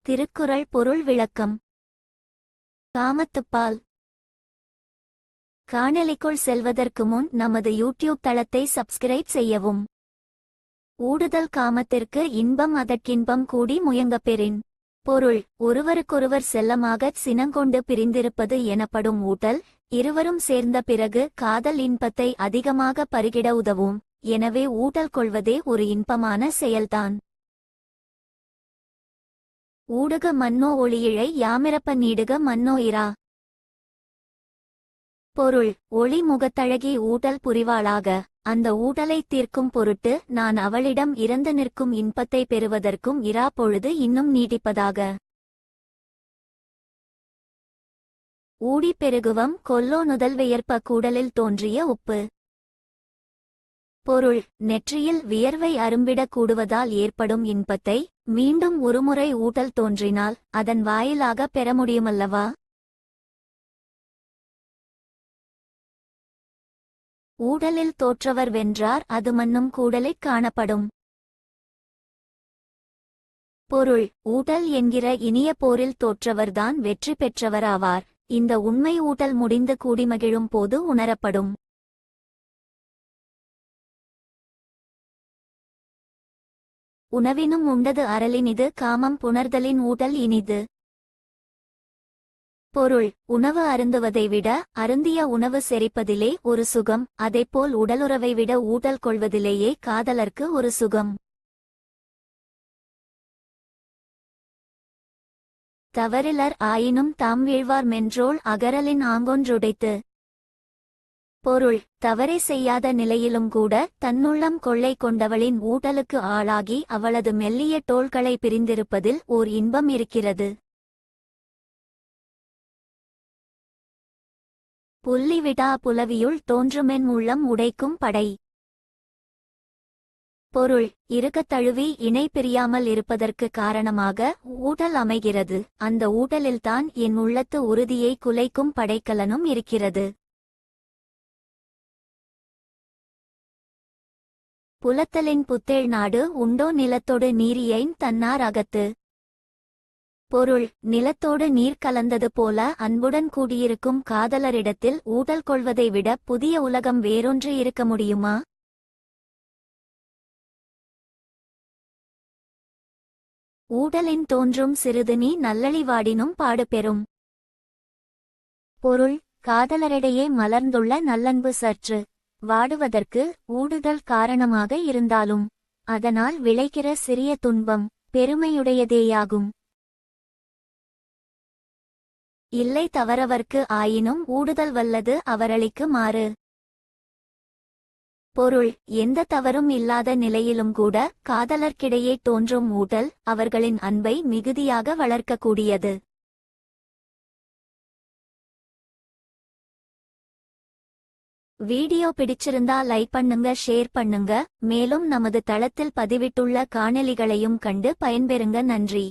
திருக்குறள் பொருள் விளக்கம். காமத்துப்பால். காணொளிக்குள் செல்வதற்கு முன் நமது யூடியூப் தளத்தை சப்ஸ்கிரைப் செய்யவும். ஊடுதல் காமத்திற்கு இன்பம் அதற்கின்பம் கூடி முயங்கப்பெறின். பொருள்: ஒருவருக்கொருவர் செல்லமாகச் சினங்கொண்டு பிரிந்திருப்பது எனப்படும் ஊட்டல். இருவரும் சேர்ந்த பிறகு காதல் இன்பத்தை அதிகமாக பருகிட உதவும். எனவே ஊட்டல் கொள்வதே ஒரு இன்பமான செயல்தான். ஊடுக மன்னோ ஒளியிழை யாமிரப்ப நீடுக மன்னோ இரா. பொருள்: ஒளி முகத்தழகி ஊட்டல் புரிவாளாக. அந்த ஊட்டலை தீர்க்கும் பொருட்டு நான் அவளிடம் இறந்து நிற்கும் இன்பத்தை பெறுவதற்கும் இரா பொழுது இன்னும் நீட்டிப்பதாக. ஊடி பெருகுவம் கொல்லோ நுதல் வியர்ப்ப கூடலில் தோன்றிய உப்பு. பொருள்: நெற்றியில் வியர்வை அரும்பிடக் கூடுவதால் ஏற்படும் இன்பத்தை மீண்டும் ஒருமுறை ஊட்டல் தோன்றினால் அதன் வாயிலாக பெற முடியுமல்லவா? ஊடலில் தோற்றவர் வென்றார் அது மன்னும் கூடலிற் காணப்படும். பொருள்: ஊட்டல் என்கிற இனிய போரில் தோற்றவர்தான் வெற்றி பெற்றவராவார். இந்த உண்மை ஊட்டல் முடிந்து கூடிமகிழும் போது உணரப்படும். உணவினும் உண்டது அரலினிது காமம் புணர்தலின் ஊட்டல் இனிது. பொருள்: உணவு அருந்துவதை விட அருந்திய உணவு செரிப்பதிலே ஒரு சுகம். அதைப்போல் உடலுறவை விட ஊட்டல் கொள்வதிலேயே காதலர்க்கு ஒரு சுகம். தவறிலர் ஆயினும் தாம் வீழ்வார் மென்றோள் அகரலின் ஆங்கொன்றுடைத்து. பொருள்: தவறே செய்யாத நிலையிலும் கூட தன்னுள்ளம் கொள்ளை கொண்டவளின் ஊட்டலுக்கு ஆளாகி அவளது மெல்லிய தோள்களை பிரிந்திருப்பதில் ஓர் இன்பம் இருக்கிறது. புள்ளி விடா புலவியுள் தோன்றுமென் உள்ளம் உடைக்கும் படை. பொருள்: இருக்கத் தழுவி இணை பிரியாமல் இருப்பதற்கு காரணமாக ஊட்டல் அமைகிறது. அந்த ஊட்டலில்தான் என் உள்ளத்து உறுதியை குலைக்கும் படைக்கலனும் இருக்கிறது. புலத்தலின் புத்தேள் நாடு உண்டோ நிலத்தோடு நீரியைன் தன்னார் அகத்து. பொருள்: நிலத்தோடு நீர் கலந்தது போல அன்புடன் கூடியிருக்கும் காதலரிடத்தில் ஊட்டல் கொள்வதை விட புதிய உலகம் வேறொன்று இருக்க முடியுமா? ஊடலின் தோன்றும் சிறிது நீ நல்லழிவாடினும் பாடுபெறும். பொருள்: காதலரிடையே மலர்ந்துள்ள நல்லன்பு சற்று வாடுவதற்கு ஊடுதல் காரணமாக இருந்தாலும் அதனால் விளைகிற சிறிய துன்பம் பெருமையுடையதேயாகும். இல்லை தவறவர்க்கு ஆயினும் ஊடுதல் வல்லது அவரளிக்கு மாறு. பொருள்: எந்த தவறும் இல்லாத நிலையிலும் கூட காதலர்க்கிடையே தோன்றும் ஊட்டல் அவர்களின் அன்பை மிகுதியாக வளர்க்கக்கூடியது. வீடியோ பிடிச்சிருந்தா லைக் பண்ணுங்க, ஷேர் பண்ணுங்க. மேலும் நமது தளத்தில் பதிவிட்டுள்ள காணொளிகளையும் கண்டு பயன்பெறுங்க. நன்றி.